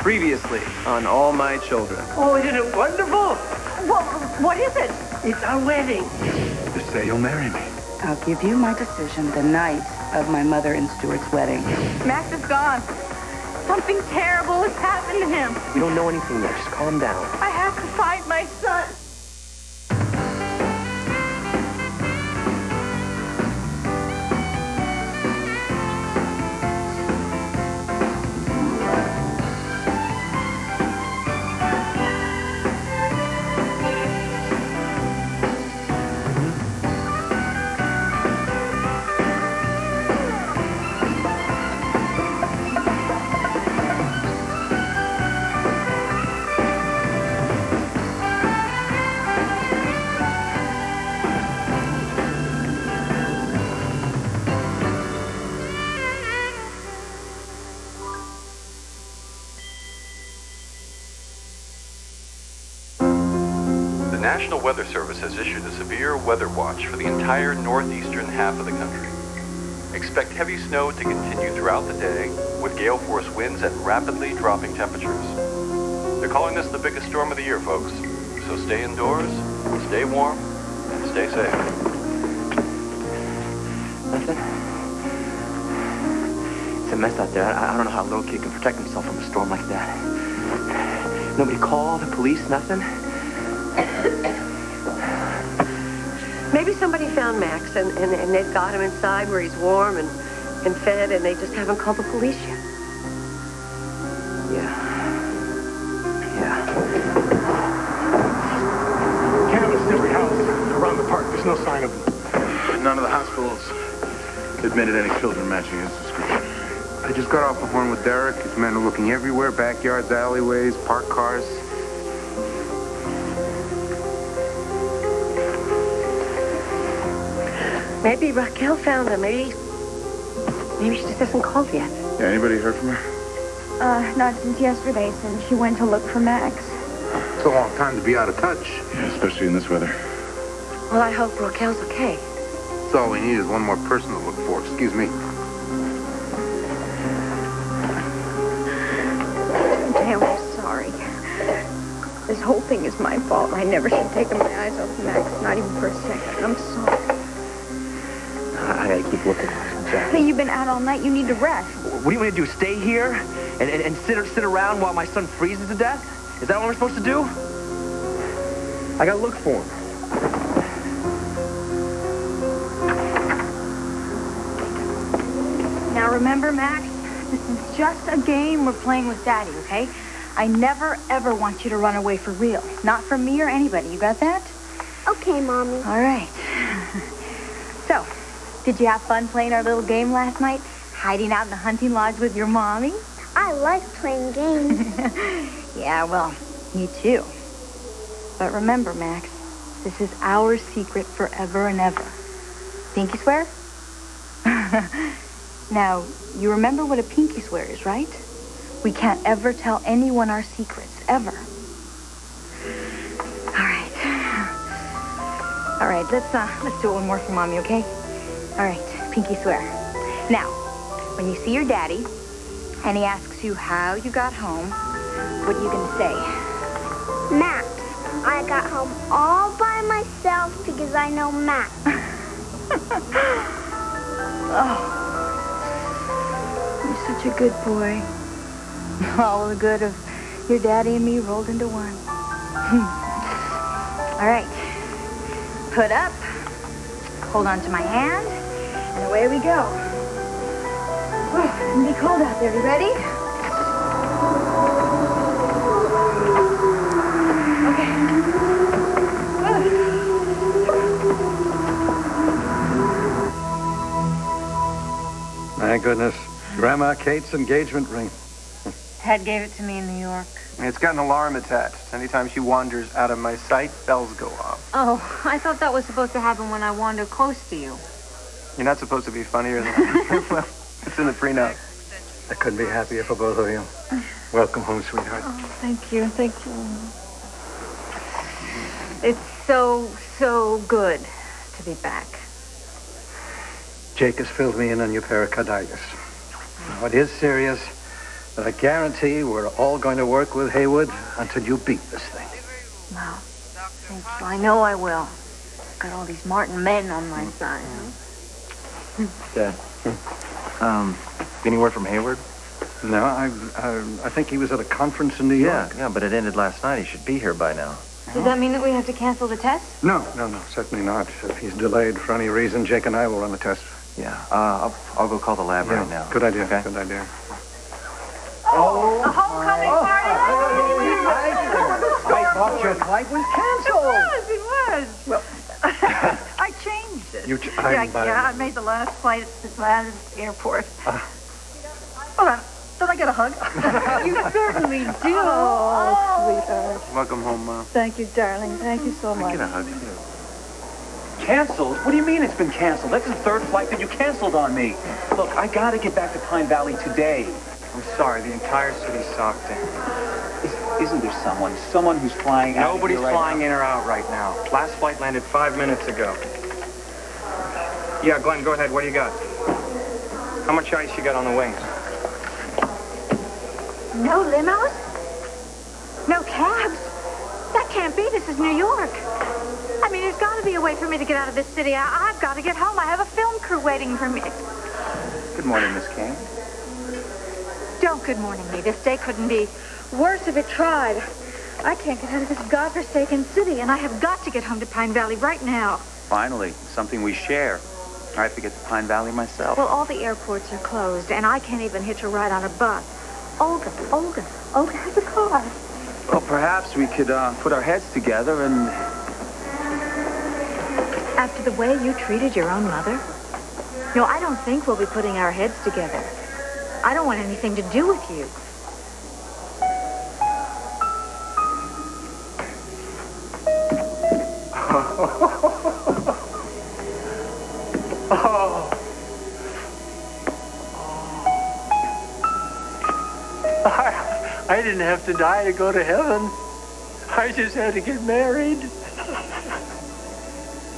Previously on All My Children. Oh, isn't it wonderful? What is it? It's our wedding. Just say you'll marry me. I'll give you my decision the night of my mother and Stuart's wedding. Max is gone. Something terrible has happened to him. You don't know anything yet. Just calm down. I have to find my son. The National Weather Service has issued a severe weather watch for the entire northeastern half of the country. Expect heavy snow to continue throughout the day, with gale force winds and rapidly dropping temperatures. They're calling this the biggest storm of the year, folks. So stay indoors, stay warm, and stay safe. Nothing? It's a mess out there. I don't know how a little kid can protect himself from a storm like that. Nobody called, the police, nothing? Maybe somebody found Max and they've got him inside where he's warm and fed, and they just haven't called the police yet. Yeah. Canvassed every house around the park. There's no sign of them. None of the hospitals admitted any children matching his description. I just got off the horn with Derek. His men are looking everywhere, backyards, alleyways, parked cars. Maybe Raquel found him. Maybe she just hasn't called yet. Yeah, anybody heard from her? Not since yesterday, since she went to look for Max. It's a long time to be out of touch. Yeah, especially in this weather. Well, I hope Raquel's okay. That's all we need is one more person to look for. Excuse me. Damn, I'm sorry. This whole thing is my fault. I never should have taken my eyes off Max, not even for a second. I'm sorry. I gotta keep looking. Hey, you've been out all night. You need to rest. What do you want to do? Stay here and sit around while my son freezes to death? Is that what we're supposed to do? I gotta look for him. Now remember, Max, this is just a game we're playing with Daddy, okay? I never, ever want you to run away for real. Not from me or anybody. You got that? Okay, Mommy. All right. So, did you have fun playing our little game last night? Hiding out in the hunting lodge with your mommy? I like playing games. Yeah, well, me too. But remember, Max, this is our secret forever and ever. Pinky swear? Now, you remember what a pinky swear is, right? We can't ever tell anyone our secrets, ever. All right, let's do it one more for Mommy, okay? All right, pinky swear. Now, when you see your daddy and he asks you how you got home, what are you gonna say? Max, I got home all by myself because I know Max. Oh, you're such a good boy. All the good of your daddy and me rolled into one. All right, put up, hold on to my hand, and away we go. Oh, it's gonna be cold out there. You ready? Okay. My goodness. Grandma Kate's engagement ring. Ted gave it to me in New York. It's got an alarm attached. Anytime she wanders out of my sight, bells go off. Oh, I thought that was supposed to happen when I wander close to you. You're not supposed to be funnier than that. Well, it's in the prenup. I couldn't be happier for both of you. Welcome home, sweetheart. Oh, thank you. Thank you. It's so good to be back. Jake has filled me in on your pericarditis. Now, it is serious, But I guarantee we're all going to work with Haywood until you beat this thing. Well, thank you. I know I will. Got all these Martin men on my side. Dad. Any word from Hayward? No, I think he was at a conference in New York. Yeah, but it ended last night. He should be here by now. Does that mean that we have to cancel the test? No, certainly not. If he's delayed for any reason, Jake and I will run the test. Yeah, I'll go call the lab right now. Good idea, okay? Good idea. Oh, a homecoming party! I thought your flight was canceled. It was. Well, I changed it. I made the last flight at the last airport. Hold on. Did I get a hug? You certainly do. Oh, sweetheart. Welcome home, Mom. Thank you, darling. Thank you so much. Get a hug, too. Canceled? What do you mean it's been canceled? That's the third flight that you canceled on me. Look, I gotta get back to Pine Valley today. I'm sorry, the entire city's socked in. Isn't there someone who's flying out? Nobody's right flying now? in or out right now. Last flight landed 5 minutes ago. Yeah, Glenn, go ahead. What do you got? How much ice you got on the wings? No limos? No cabs? That can't be. This is New York. I mean, there's got to be a way for me to get out of this city. I've got to get home. I have a film crew waiting for me. Good morning, Miss King. Don't good morning me. This day couldn't be worse if it tried. I can't get out of this godforsaken city, and I have got to get home to Pine Valley right now. Finally, something we share. I have to get to Pine Valley myself. Well, all the airports are closed, and I can't even hitch a ride on a bus. Olga has a car. Well, perhaps we could put our heads together and... After the way you treated your own mother? No, I don't think we'll be putting our heads together. I don't want anything to do with you. I didn't have to die to go to heaven. I just had to get married.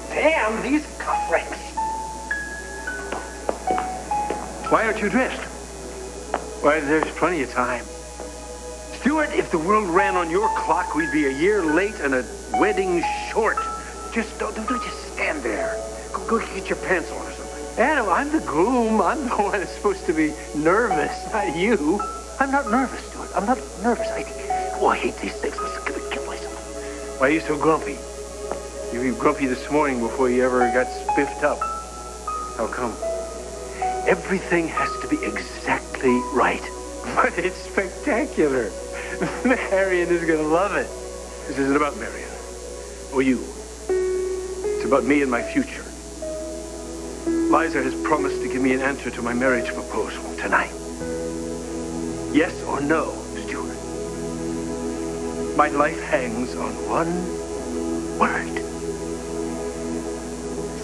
Damn these cuff ranks. Why aren't you dressed? Why, there's plenty of time. Stuart, if the world ran on your clock, we'd be a year late and a wedding short. Just don't just stand there. Go get your pants on or something. Adam, I'm the groom. I'm the one that's supposed to be nervous, not you. I'm not nervous, Stuart. I'm not nervous. I hate these things. I'm just gonna kill myself. Why are you so grumpy? You were grumpy this morning before you ever got spiffed up. How come? Everything has to be exactly right. But it's spectacular. Marion is gonna love it. This isn't about Marion or you. It's about me and my future. Liza has promised to give me an answer to my marriage proposal tonight. Yes or no, Stuart? My life hangs on one word.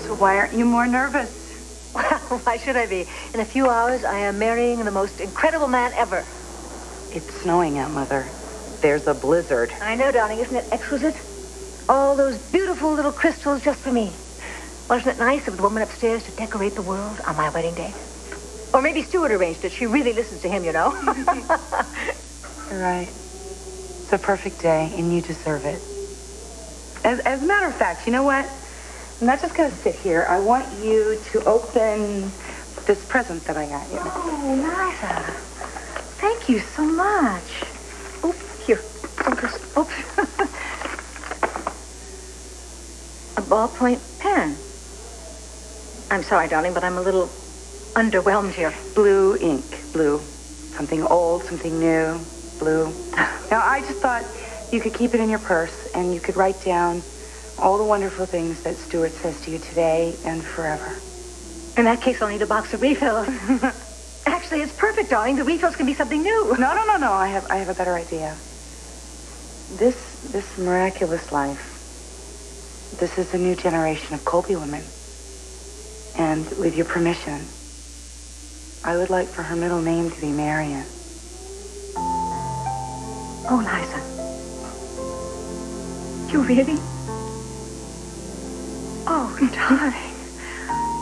So why aren't you more nervous? Well, why should I be? In a few hours, I am marrying the most incredible man ever. It's snowing out, Mother. There's a blizzard. I know, darling. Isn't it exquisite? All those beautiful little crystals just for me. Wasn't it nice of the woman upstairs to decorate the world on my wedding day? Or maybe Stuart arranged it. She really listens to him, you know. You're right. It's a perfect day, and you deserve it. As a matter of fact, you know what? I'm not just going to sit here. I want you to open this present that I got you. Oh, Liza. Thank you so much. Oh, here. Oh. A ballpoint pen. I'm sorry, darling, but I'm a little underwhelmed here. Blue ink. Blue. Something old, something new. Blue. Now, I just thought you could keep it in your purse, and you could write down all the wonderful things that Stuart says to you today and forever. In that case, I'll need a box of refills. Actually, it's perfect, darling. The refills can be something new. No. I have a better idea. This miraculous life, this is a new generation of Colby women. And with your permission, I would like for her middle name to be Marion. Oh, Liza. You really? Oh, darling.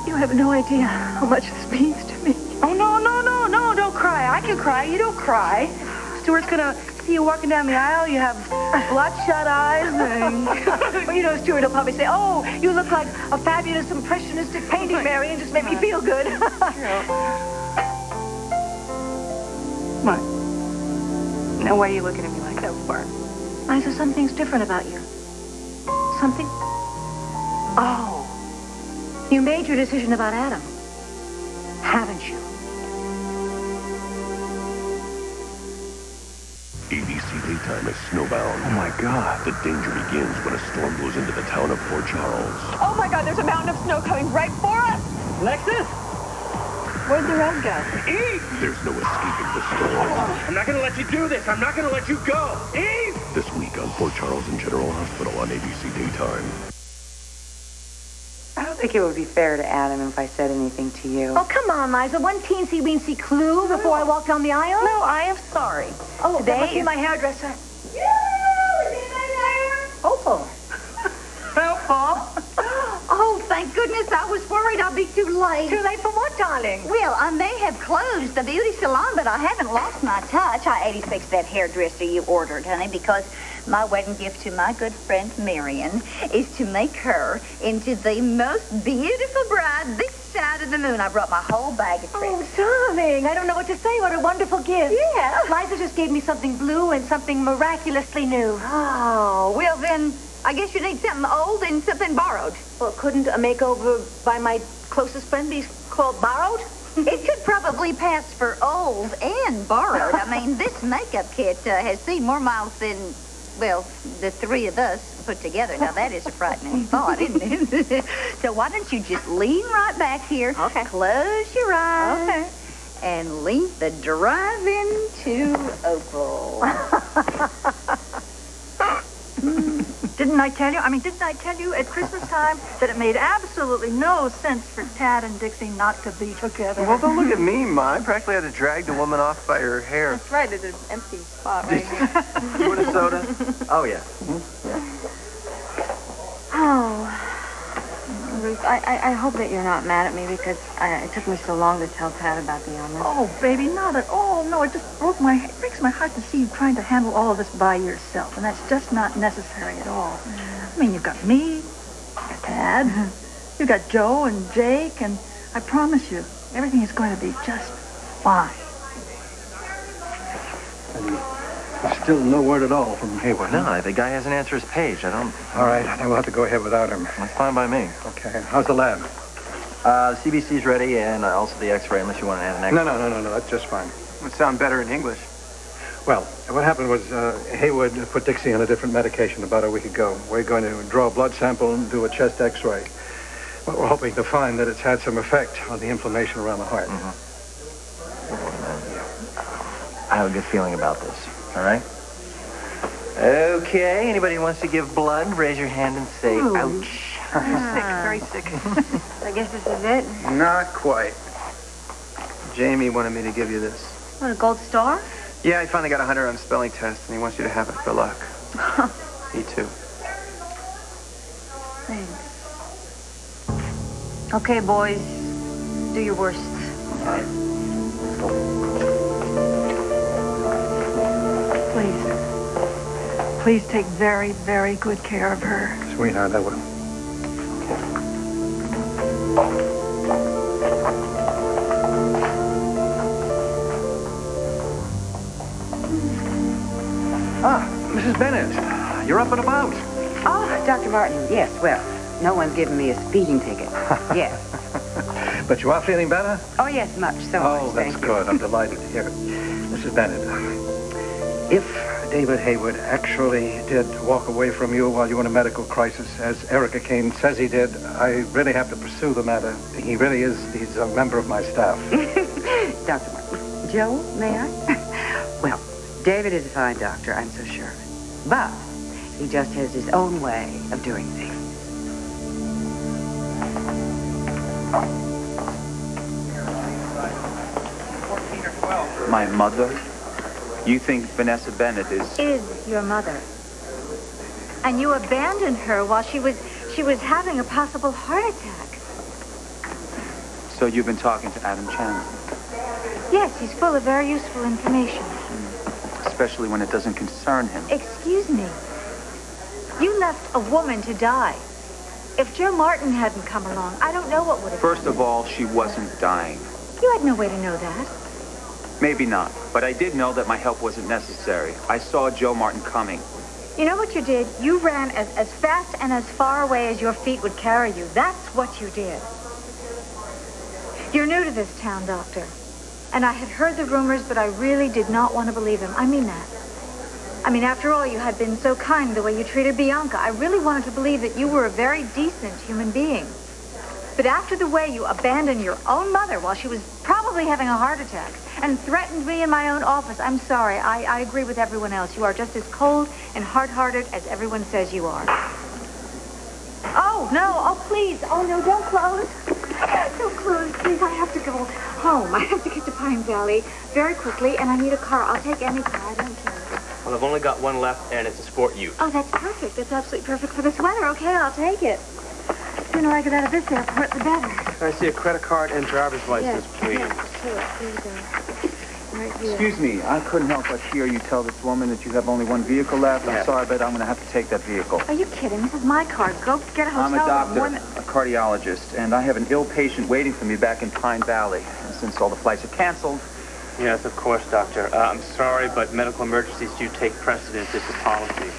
You have no idea how much this means to me. Oh, no, don't cry. I can cry. You don't cry. Stuart's gonna see you walking down the aisle. You have bloodshot eyes. And... well, you know, Stuart will probably say, oh, you look like a fabulous impressionistic painting, Mary, and just make me feel good. What? No, why are you looking at me like that for? Liza, something's different about you. Something? Oh. You made your decision about Adam. Haven't you? ABC Daytime is snowbound. Oh, my God. The danger begins when a storm blows into the town of Port Charles. Oh, my God, there's a mountain of snow coming right for us. Lexus? Where'd the red go? Eve! There's no escaping the storm. I'm not going to let you do this. I'm not going to let you go. Eve! This week on Port Charles and General Hospital on ABC Daytime. I don't think it would be fair to Adam if I said anything to you. Oh, come on, Liza. One teensy-weensy clue before I walk down the aisle? No, I am sorry. Oh, today that must be my hairdresser. Opal. Opal. Oh, thank goodness. I was worried I'd be too late. Too late for what, darling? Well, I may have closed the beauty salon, but I haven't lost my touch. I 86 that hairdresser you ordered, honey, because my wedding gift to my good friend Marion is to make her into the most beautiful bride this side of the moon. I brought my whole bag of tricks. Oh, darling, I don't know what to say. What a wonderful gift. Yeah. Liza just gave me something blue and something miraculously new. Oh, well then, I guess you need something old and something borrowed. Well, couldn't a makeover by my closest friend be called borrowed? It could probably pass for old and borrowed. I mean, this makeup kit has seen more miles than, well, the three of us put together. Now, that is a frightening thought, isn't it? So why don't you just lean right back here, okay. Close your eyes, okay. And lean the drive-in to Opal. Didn't I tell you at Christmas time that it made absolutely no sense for Tad and Dixie not to be together? Well, don't look at me, Ma. I practically had to drag the woman off by her hair. That's right. There's an empty spot right here. You want a soda? Oh, yeah. Oh, Ruth, I hope that you're not mad at me because it took me so long to tell Tad about the illness. Oh, baby, not at all. No, it just breaks my heart to see you trying to handle all of this by yourself, and that's just not necessary at all. I mean, you've got me, you've got Tad, you've got Joe and Jake, and I promise you, everything is going to be just fine. Still no word at all from Hayward. No, the guy hasn't answered his page. I don't... All right, then we'll have to go ahead without him. That's fine by me. Okay, how's the lab? The CBC's ready, and also the X-ray, unless you want to add an X-ray. No, that's just fine. It would sound better in English. Well, what happened was Hayward put Dixie on a different medication about a week ago. We're going to draw a blood sample and do a chest X-ray. Well, we're hoping to find that it's had some effect on the inflammation around the heart. Mm-hmm. I have a good feeling about this, all right? Okay, anybody who wants to give blood, raise your hand and say, Ooh. ouch. Very sick. I guess this is it. Not quite. Jamie wanted me to give you this. What, a gold star? Yeah, he finally got 100 on a spelling test, and he wants you to have it for luck. Me too. Thanks. Okay, boys, do your worst. Please take very, very good care of her. Sweetheart, I will. Mrs. Bennett, you're up and about. Oh, Dr. Martin, yes, well, no one's given me a speeding ticket. Yes. But you are feeling better? Oh, yes, much, so much, Oh, that's thank good. I'm delighted to hear it. Mrs. Bennett, if David Hayward actually did walk away from you while you were in a medical crisis, as Erica Kane says he did, I really have to pursue the matter. He really is. He's a member of my staff. Dr. Martin. Joe, may I? Well, David is a fine doctor, I'm so sure of it. But he just has his own way of doing things. My mother? You think Vanessa Bennett Is your mother. And you abandoned her while she was having a possible heart attack. So you've been talking to Adam Chandler? Yes, he's full of very useful information. Especially when it doesn't concern him. Excuse me. You left a woman to die. If Joe Martin hadn't come along, I don't know what would have First of all, she wasn't dying. You had no way to know that. Maybe not, but I did know that my help wasn't necessary. I saw Joe Martin coming. You know what you did? You ran as fast and as far away as your feet would carry you. That's what you did. You're new to this town, Doctor. And I had heard the rumors, but I really did not want to believe them. I mean that. I mean, after all, you had been so kind the way you treated Bianca. I really wanted to believe that you were a very decent human being. But after the way you abandoned your own mother while she was probably having a heart attack and threatened me in my own office, I'm sorry. I agree with everyone else. You are just as cold and hard-hearted as everyone says you are. Oh, no. Oh, please. Oh, no, don't close. Don't close, please. I have to go home. I have to get to Pine Valley very quickly, and I need a car. I'll take any car. I don't care. Well, I've only got one left, and it's a sport ute. Oh, that's perfect. That's absolutely perfect for this weather. Okay, I'll take it. The sooner I get out of this airport, the better. Can I see a credit card and driver's license, please? Yes, sure. Here you go. Right here. Excuse me, I couldn't help but hear you tell this woman that you have only one vehicle left. I'm sorry, but I'm going to have to take that vehicle. Are you kidding? This is my car. Go get a hotel. I'm a doctor, a cardiologist, and I have an ill patient waiting for me back in Pine Valley. And since all the flights are canceled... Yes, of course, Doctor. I'm sorry, but medical emergencies do take precedence. It's a policy.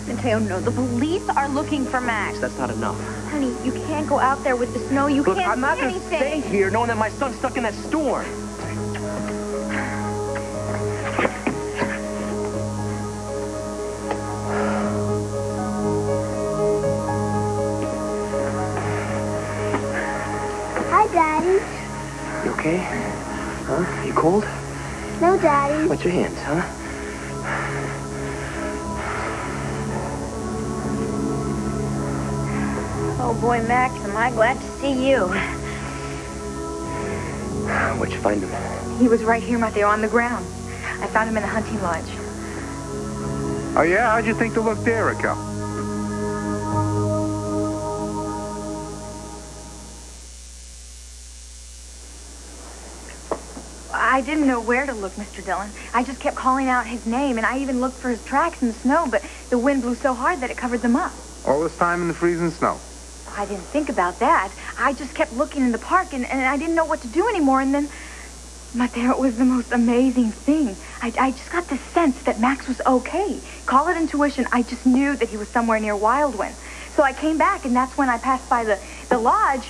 Mateo, no, the police are looking for Max. That's not enough. Honey, you can't go out there with the snow. You Look, can't I'm not see going to anything. stay here knowing that my son's stuck in that storm. Hi, Daddy. You okay? Huh? You cold? No, Daddy. What's your hands, huh? Oh, boy, Max, am I glad to see you. Where'd you find him? He was right here, Mateo, on the ground. I found him in the hunting lodge. Oh, yeah? How'd you think to look there, Erica? I didn't know where to look, Mr. Dillon. I just kept calling out his name, and I even looked for his tracks in the snow, but the wind blew so hard that it covered them up. All this time in the freezing snow? I didn't think about that. I just kept looking in the park, and I didn't know what to do anymore, and then... Mateo, it was the most amazing thing. I just got the sense that Max was okay. Call it intuition. I just knew that he was somewhere near Wildwind. So I came back, and that's when I passed by the lodge,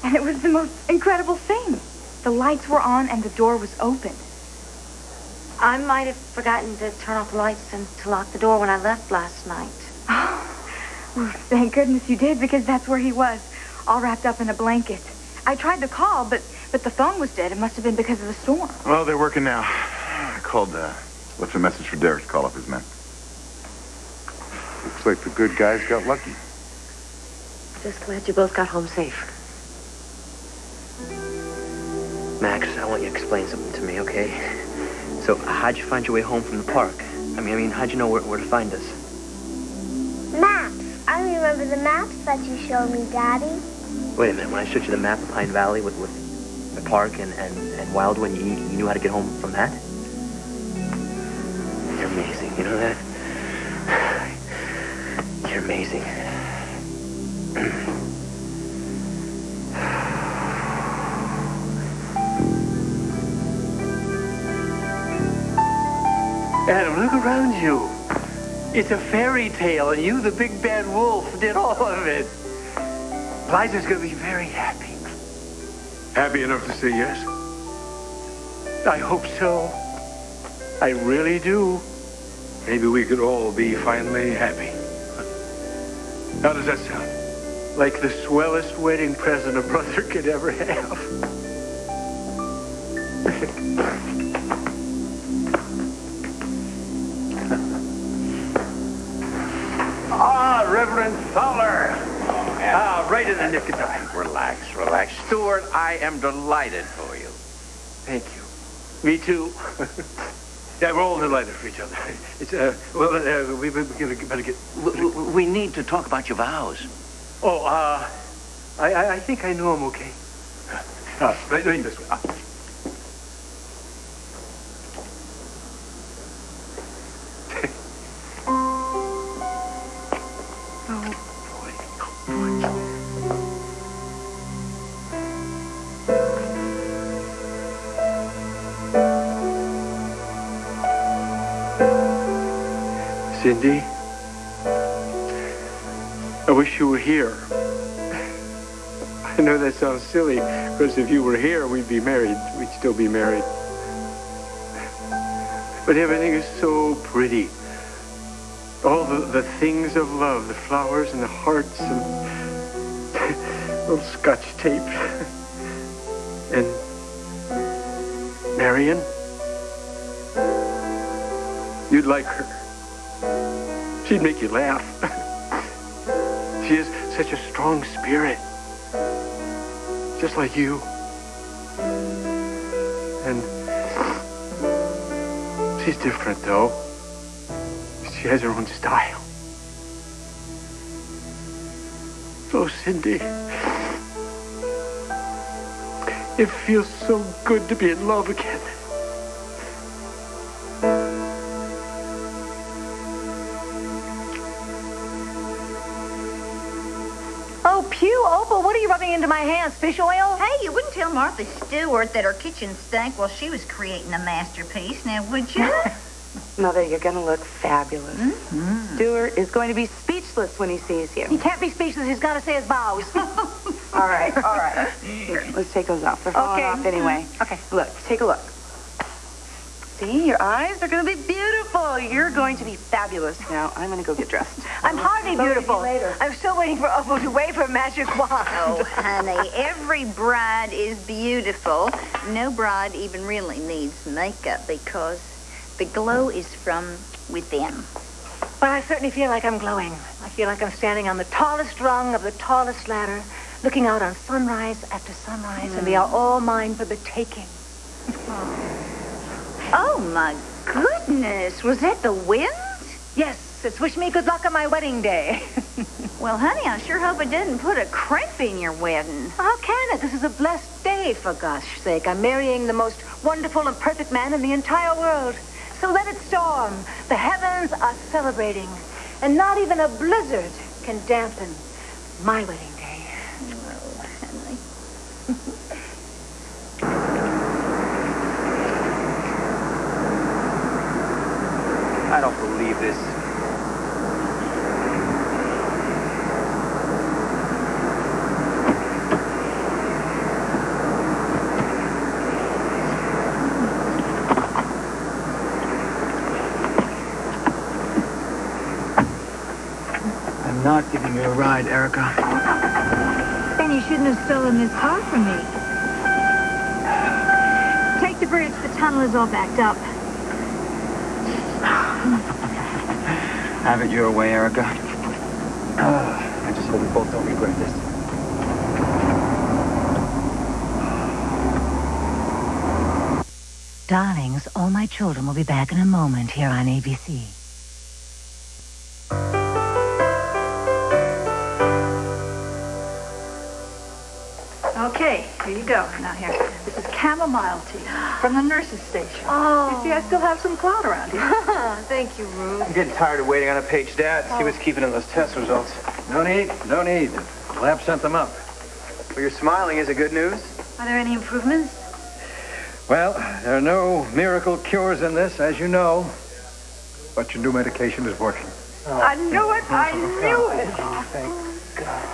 and it was the most incredible thing. The lights were on, and the door was open. I might have forgotten to turn off the lights and to lock the door when I left last night. Well, thank goodness you did, because that's where he was, all wrapped up in a blanket. I tried to call, but the phone was dead. It must have been because of the storm. Well, they're working now. I called, left a message for Derek to call up his men. Looks like the good guys got lucky. Just glad you both got home safe. Max, I want you to explain something to me, okay? So, how'd you find your way home from the park? I mean, how'd you know where to find us? Maps. I remember the maps that you showed me, Daddy. Wait a minute, when I showed you the map of Pine Valley with the park and Wildwind, you knew how to get home from that? You're amazing, you know that? You're amazing. Adam, look around you. It's a fairy tale, and you, the big bad wolf, did all of it. Liza's gonna be very happy. Happy enough to say yes? I hope so. I really do. Maybe we could all be finally happy. How does that sound? Like the swellest wedding present a brother could ever have. Reverend Fowler. Right in the nick of time. Relax, relax. Stuart, I am delighted for you. Thank you. Me too. Yeah, we're all in the lighter for each other. It's, we better get... We need to talk about your vows. Oh, I think I know I'm okay. Right this way. Cindy, I wish you were here. I know that sounds silly, because if you were here, we'd be married. We'd still be married. But everything is so pretty. All the things of love, the flowers and the hearts and little Scotch tape. And Marion, you'd like her. She'd make you laugh. She has such a strong spirit. Just like you. And she's different, though. She has her own style. So, Cindy, it feels so good to be in love again. Opal, what are you rubbing into my hands? Fish oil? Hey, you wouldn't tell Martha Stewart that her kitchen stank while she was creating a masterpiece, now would you? Mother, you're going to look fabulous. Mm-hmm. Stuart is going to be speechless when he sees you. He can't be speechless. He's got to say his vows. All right. Here, let's take those off. They're falling off anyway. Okay. Look, take a look. See, your eyes are going to be beautiful. You're going to be fabulous. Now, I'm going to go get dressed. I'm hardly beautiful. I'm still waiting for Opal to wave her magic wand. Oh, honey, every bride is beautiful. No bride even really needs makeup because the glow is from within. Well, I certainly feel like I'm glowing. I feel like I'm standing on the tallest rung of the tallest ladder, looking out on sunrise after sunrise, and they are all mine for the taking. Oh, my goodness. Was that the wind? Yes, it's wish me good luck on my wedding day. Well, honey, I sure hope it didn't put a crimp in your wedding. How can it? This is a blessed day, for gosh sake. I'm marrying the most wonderful and perfect man in the entire world. So let it storm. The heavens are celebrating. And not even a blizzard can dampen my wedding day. Oh, honey. I don't believe this. I'm not giving you a ride, Erica. Then you shouldn't have stolen this car from me. Take the bridge. The tunnel is all backed up. Have it your way, Erica. I just hope we both don't regret this. Darlings, all my children will be back in a moment here on ABC. Okay, here you go. Now here. This is chamomile tea from the nurse's station. Oh. You see, I still have some clout around here. Thank you, Ruth. I'm getting tired of waiting on a page, Dad. See what's keeping in those test results. No need. The lab sent them up. Well, you're smiling. Is it good news? Are there any improvements? Well, there are no miracle cures in this, as you know. But your new medication is working. Oh. I knew it. I knew it. Oh, thank God.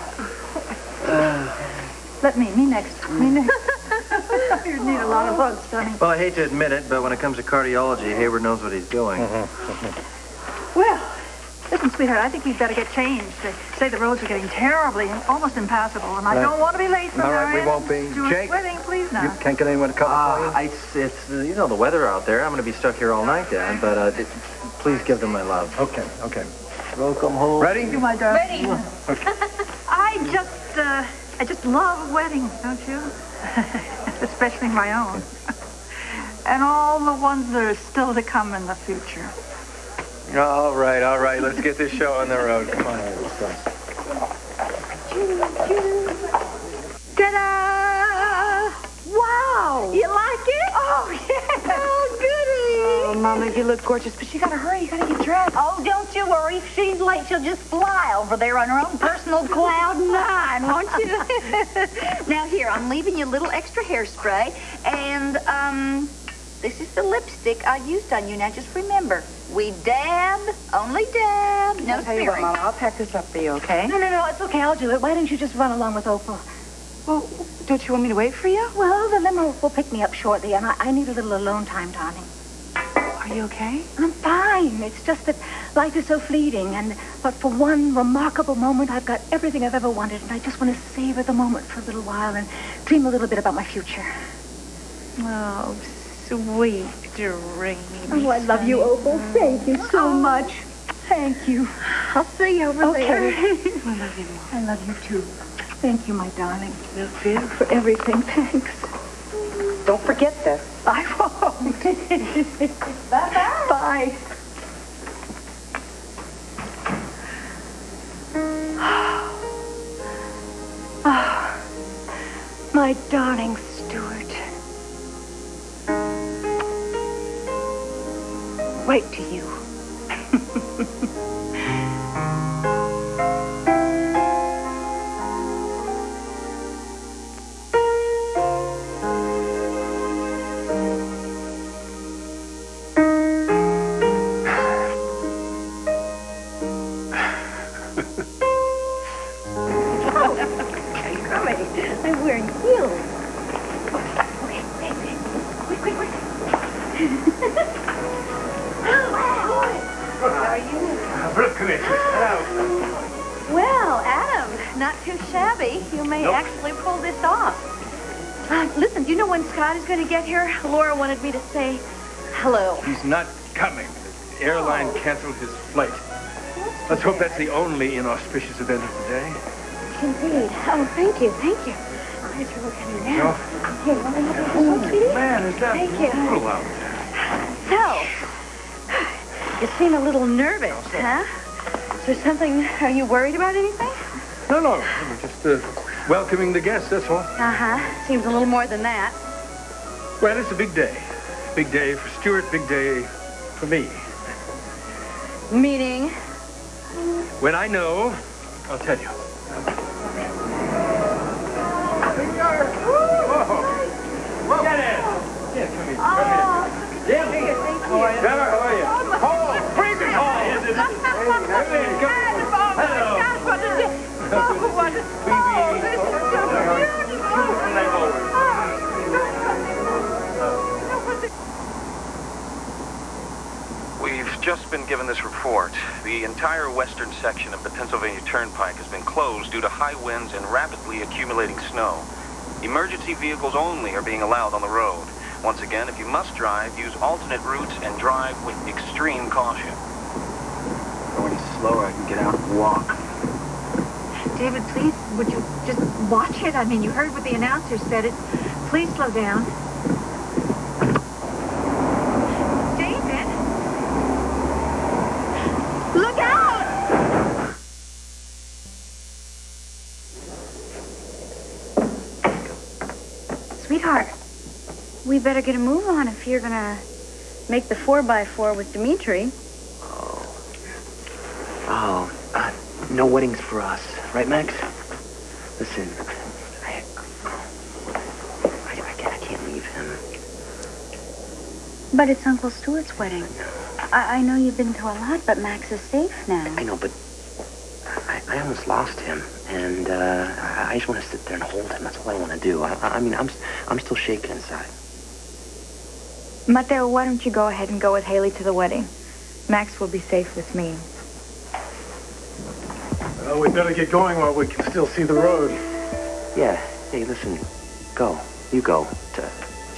Me next. Me next. You need a lot of hugs, Sonny. Well, I hate to admit it, but when it comes to cardiology, Hayward knows what he's doing. Well, listen, sweetheart, I think we'd better get changed. They say the roads are getting terribly, almost impassable, and I don't want to be late for All right, we won't be. Jake, wedding, please now. You can't get anyone to come for you? It's you know, the weather out there. I'm going to be stuck here all night, Dad, but please give them my love. Okay. Welcome home. Ready? You, my darling. Ready. Okay. I just love weddings, don't you? Especially my own. And all the ones that are still to come in the future. All right. Let's get this show on the road. Come on. Ta-da! Wow! You like it? Oh, yeah. Oh, goody. Oh, Mama, you look gorgeous, but you gotta hurry. You gotta get dressed. Oh, don't you worry. If she's late, she'll just fly over there on her own personal cloud nine, won't you? Now, here, I'm leaving you a little extra hairspray. And, this is the lipstick I used on you. Now, just remember, we dab, only dab, no I'll tell you what, smearing. Mama, I'll pack this up for you, okay? No, it's okay. I'll do it. Why don't you just run along with Opal? Well, don't you want me to wait for you? Well, the limo will pick me up shortly, and I need a little alone time, darling. Are you okay? I'm fine. It's just that life is so fleeting, but for one remarkable moment, I've got everything I've ever wanted, and I just want to savor the moment for a little while and dream a little bit about my future. Oh, sweet dream. Oh, I love you, Opal. Thank you so much. Thank you. I'll see you over there. I love you more. I love you, too. Thank you, my darling. Love you. For everything. Thanks. Don't forget this. I won't. Bye-bye. Bye. Oh, my darling Stuart. Right to you. I'm wearing heels. Okay. Quick. Well, Adam, not too shabby. You may actually pull this off. Listen, do you know when Scott is going to get here? Laura wanted me to say hello. He's not coming. The airline canceled his flight. Let's hope that's the only inauspicious event of the day. Indeed. Oh, thank you. Eyes are looking at you now. Here, want to have a sweetie? Man, is that Thank you. brutal out there. So, you seem a little nervous, huh? Is there something, are you worried about anything? No. I'm just welcoming the guests, that's all. Uh-huh. Seems a little more than that. Well, it's a big day. Big day for Stuart, big day for me. Meaning? When I know, I'll tell you. Get in. Yeah, come here. Jim. How are you? Oh, freezing cold. We've just been given this report. The entire western section of the Pennsylvania Turnpike has been closed due to high winds and rapidly accumulating snow. Emergency vehicles only are being allowed on the road. Once again, if you must drive, use alternate routes and drive with extreme caution. Go any slower, I can get out and walk. David, please, would you just watch it? I mean, you heard what the announcer said. Please slow down. David! Look out! Sweetheart, we better get a move on if you're gonna make the 4x4 with Dimitri. No weddings for us. Right, Max? Listen, I can't leave him. But it's Uncle Stuart's wedding. I know you've been through a lot, but Max is safe now. I know, but I almost lost him, and I just want to sit there and hold him. That's all I want to do. I mean, I'm still shaking inside. Mateo, why don't you go ahead and go with Haley to the wedding? Max will be safe with me. Well, we better get going while we can still see the road. Yeah. Hey, listen. Go. You go.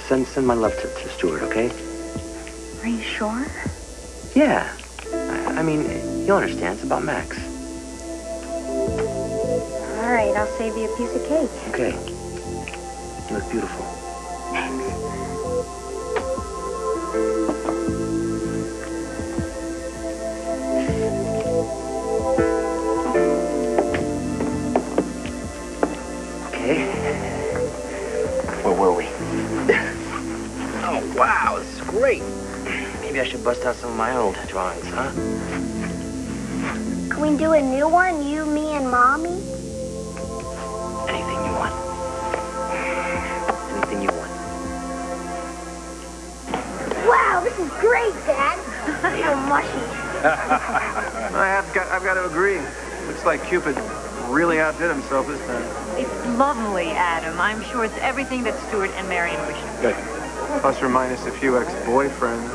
Send my love to Stuart, okay? Are you sure? Yeah. I mean, you'll understand. It's about Max. All right, I'll save you a piece of cake. Okay. You look beautiful. Thanks. Okay. Where were we? Oh, wow, this is great. Maybe I should bust out some of my old drawings, huh? Can we do a new one, you, me, and Mommy? Anything you want. Anything you want. Wow, this is great, Dad. So mushy. I've got to agree. Looks like Cupid really outdid himself this time. It's lovely, Adam. I'm sure it's everything that Stuart and Marion wished. Good. Plus or minus a few ex-boyfriends.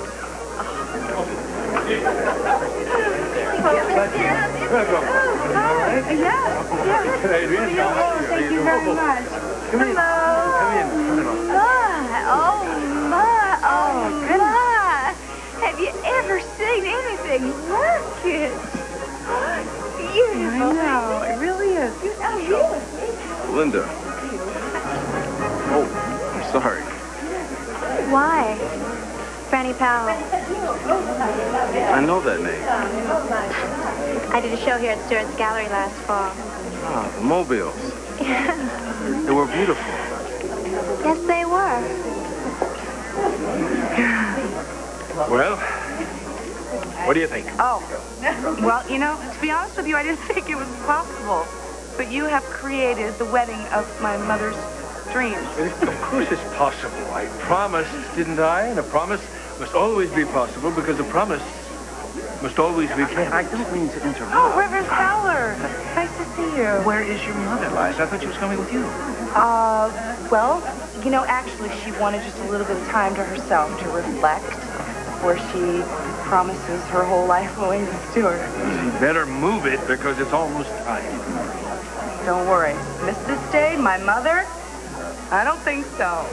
Thank you very much. Hello. Oh, God. Have you ever seen anything like it? Beautiful. I know. It really is. Linda. Oh, I'm sorry. Why? Franny Powell. I know that name. I did a show here at Stewart's Gallery last fall. Ah, the mobiles. They were beautiful. Yes, they were. Well, what do you think? Oh, well, you know, to be honest with you, I didn't think it was possible. But you have created the wedding of my mother's dreams. Of course it's possible. I promised, didn't I? And a promise must always be possible because a promise must always be kept. I don't mean to interrupt. Oh, Reverend Fowler. Nice to see you. Where is your mother, Liza? I thought she was coming with you. Well, you know, actually, she wanted just a little bit of time to herself to reflect before she promises her whole life away to Stuart. You better move it because it's almost time. Don't worry. Miss this day, my mother? I don't think so.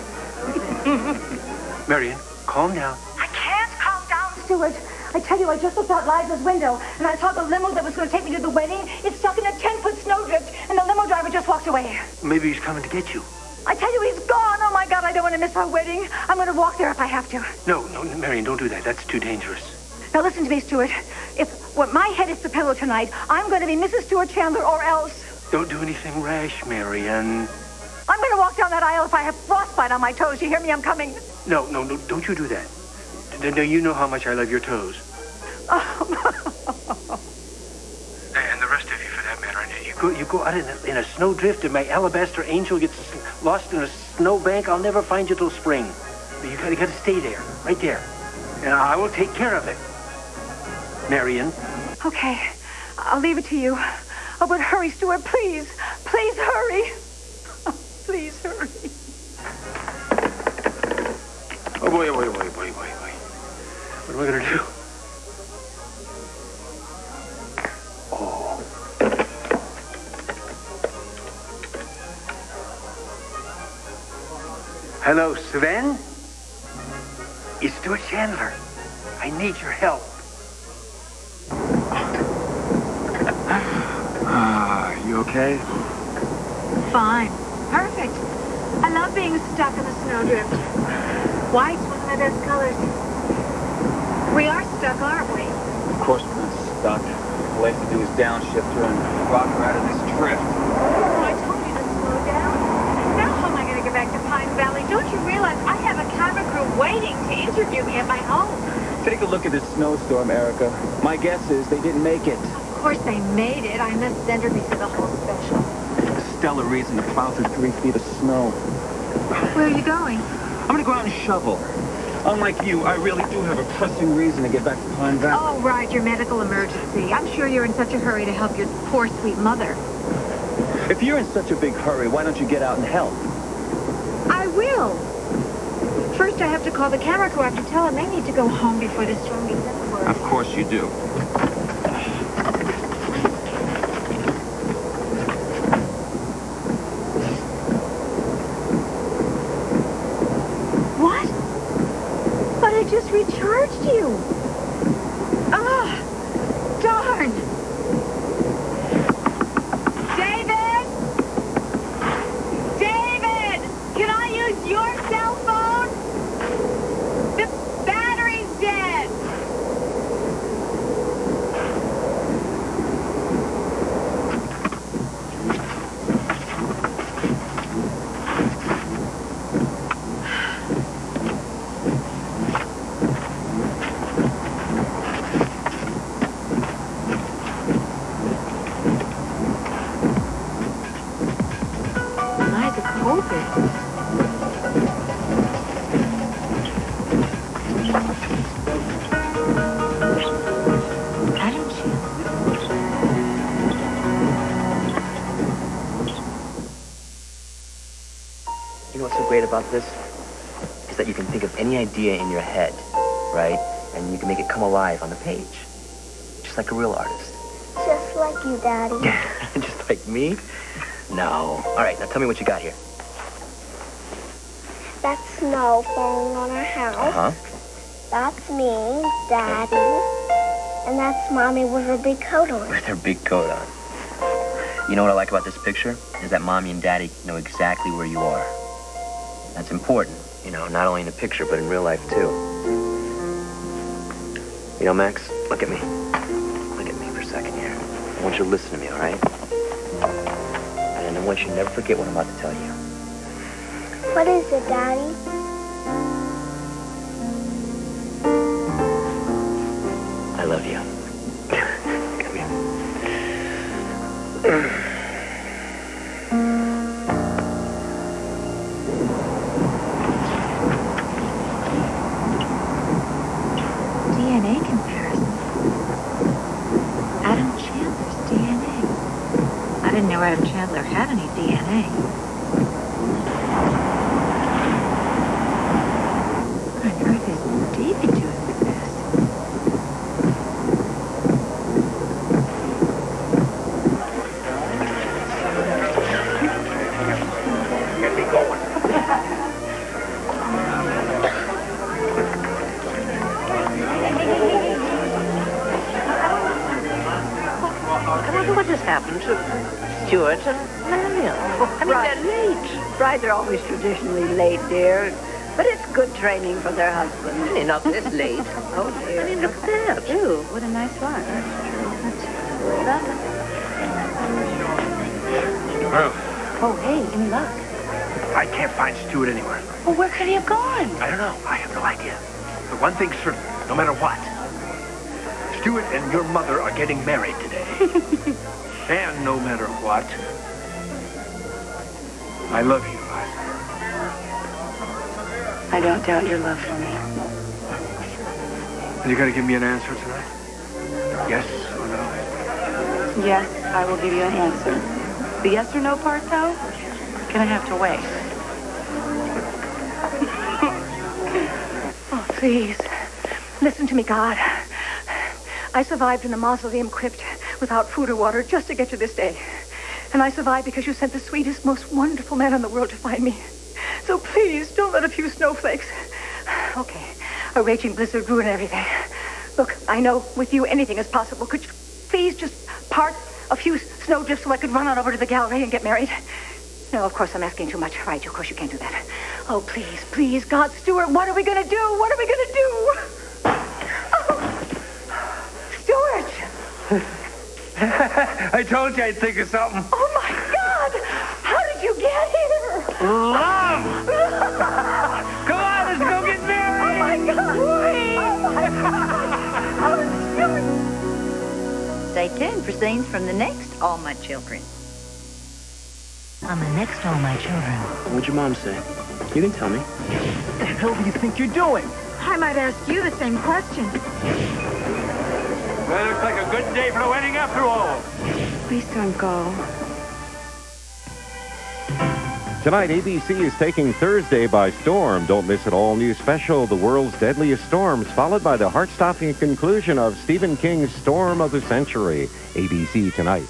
Marion, calm down. I can't calm down, Stuart. I tell you, I just looked out Liza's window, and I saw the limo that was going to take me to the wedding. It's stuck in a 10-foot snowdrift, and the limo driver just walked away. Maybe he's coming to get you. I tell you, he's gone. Oh, my God, I don't want to miss our wedding. I'm going to walk there if I have to. No, Marion, don't do that. That's too dangerous. Now, listen to me, Stuart. If my head is the pillow tonight, I'm going to be Mrs. Stuart Chandler or else. Don't do anything rash, Marion. I'm going to walk down that aisle if I have frostbite on my toes. You hear me? I'm coming. No, don't you do that. No, you know how much I love your toes. And the rest of you, for that matter. You go out in a snowdrift, and my alabaster angel gets lost in a snowbank. I'll never find you till spring. You gotta stay there, right there, and I will take care of it, Marion. Okay, I'll leave it to you. Oh, but hurry, Stuart, please. Please hurry. Please hurry. Oh, boy. What am I gonna do? Oh. Hello, Sven? It's Stuart Chandler. I need your help. You okay? Fine. Perfect. I love being stuck in the snowdrift. White's one of my best colors. We are stuck, aren't we? Of course we're not stuck. All I have to do is downshift her and rock her out of this drift. Oh, I told you to slow down. Now how am I going to get back to Pine Valley? Don't you realize I have a camera crew waiting to interview me at my home? Take a look at this snowstorm, Erica. My guess is they didn't make it. Of course they made it. I must send her before the whole special. A stellar reason to plow through 3 feet of snow. Where are you going? I'm gonna go out and shovel. Unlike you, I really do have a pressing reason to get back to Pine Valley. Oh, right, your medical emergency. I'm sure you're in such a hurry to help your poor, sweet mother. If you're in such a big hurry, why don't you get out and help? I will. First, I have to call the camera crew. I have to tell them they need to go home before the storm gets any worse. Of course you do. What? But I just recharged you. Ah, darn. David? David, can I use your cell phone? The battery about this is that you can think of any idea in your head, right? And you can make it come alive on the page. Just like a real artist. Just like you, Daddy. Just like me? No. All right, now tell me what you got here. That's snow falling on our house. Uh-huh. That's me, Daddy. And that's Mommy with her big coat on. With her big coat on. You know what I like about this picture? Is that Mommy and Daddy know exactly where you are. That's important, you know, not only in the picture, but in real life, too. You know, Max, look at me. Look at me for a second here. I want you to listen to me, all right? And I want you to never forget what I'm about to tell you. What is it, Daddy? I love you. Come here. DNA comparison. Adam Chandler's DNA. I didn't know Adam Chandler had any DNA. What on earth is David doing with this? Get me going. What just happened to Stuart and Marion? I mean, they're late. Brides are always traditionally late, dear. But it's good training for their husbands. Really, not this late. Oh, dear. I mean, look at that. Ooh, what a nice watch. Well, Oh, hey, any luck? I can't find Stuart anywhere. Well, where could he have gone? I don't know. I have no idea. But one thing's certain, no matter what, Stuart and your mother are getting married today. And no matter what, I love you. I don't doubt your love for me. And you gotta give me an answer tonight? Yes or no? Yes, I will give you an answer. The yes or no part, though, gonna have to wait. Oh, please. Listen to me, God. I survived in a mausoleum crypt without food or water just to get to this day. And I survived because you sent the sweetest, most wonderful man in the world to find me. So please, don't let a few snowflakes. Okay, a raging blizzard ruin everything. Look, I know with you anything is possible. Could you please just part a few snowdrifts so I could run on over to the gallery and get married? No, of course, I'm asking too much. Right, of course you can't do that. Oh, please, please, God, Stuart, what are we going to do? What are we going to do? Oh, Stuart! I told you I'd think of something. Oh, my God! How did you get here? Love! Come on, let's go get married! Oh, my God! Oh, my God! Oh, Stuart! Stay tuned for scenes from the next All My Children. On the next All My Children. What'd your mom say? You can tell me. What the hell do you think you're doing? I might ask you the same question. Well, looks like a good day for the wedding after all. Please don't go. Tonight, ABC is taking Thursday by storm. Don't miss an all-new special, The World's Deadliest Storms, followed by the heart-stopping conclusion of Stephen King's Storm of the Century. ABC tonight.